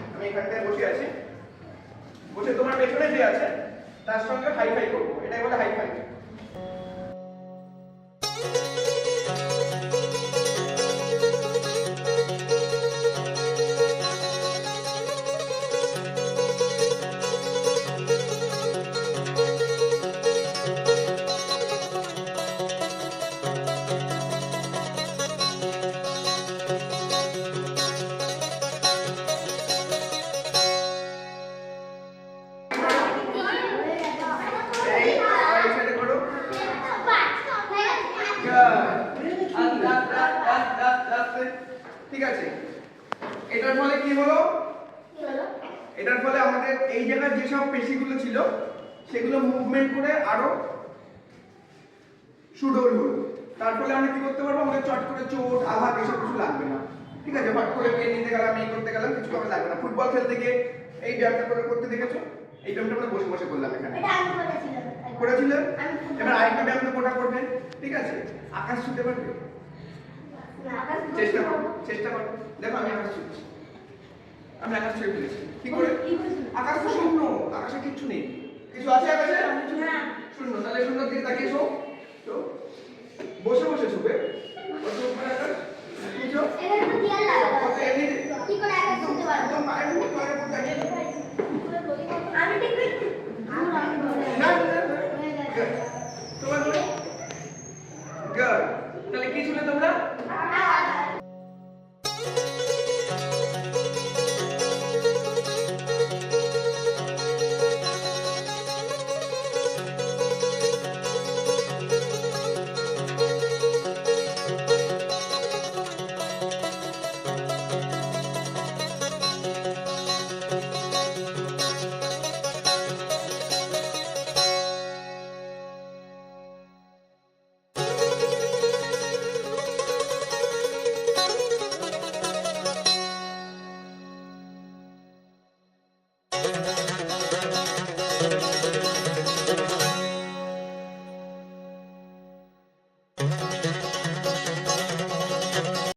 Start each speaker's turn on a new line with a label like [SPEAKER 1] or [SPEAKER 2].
[SPEAKER 1] আমি এখানটায় বসে আছি, বসে তোমার পেছনে যে আছে তার সঙ্গে হাই ফাই করবো, এটাই বলে হাই ফাই। ঠিক আছে, এটার ফলে কি হলো? এটার ফলে আমাদের এই জায়গায় যেসব পেশিগুলো ছিল সেগুলো মুভমেন্ট করে আরো সুডৌল হলো। তার ফলে আমরা কি করতে পারবো? আমাদের চট করে চোট আঘাত এসব কিছু লাগবে না। ঠিক আছে, হট করে পেন নিতে গেলাম, এই করতে গেলাম, কিছু আমার লাগবে না। ফুটবল খেলতে গিয়ে এই ব্যায়ামটা করে করতে দেখেছো? এই ব্যায়ামটা আমরা বসে বসে করলাম এখানে। করেছিল? এবার আরেকটা ব্যায়াম তো কোটা করবে। ঠিক আছে, আকাশ ছুঁতে পারবে? চেষ্টা করো, চেষ্টা করো। দেখো আমি আকাশ ছুঁচ্ছি, আমি আকাশ ছুঁয়ে ফেলেছি। কি করে? আকাশ তো শূন্য, আকাশে কিচ্ছু নেই। কিছু আছে আকাশে? শূন্য। তাহলে শূন্য দিকে তাকিয়ে শো, তো বসে বসে ছুবে। কত উপরে আকাশ? কিছু? কত এমনি? কি করে আকাশ ছুঁতে পারবো? তো পায়ের উপর তাকিয়ে। আমি ঠিক না।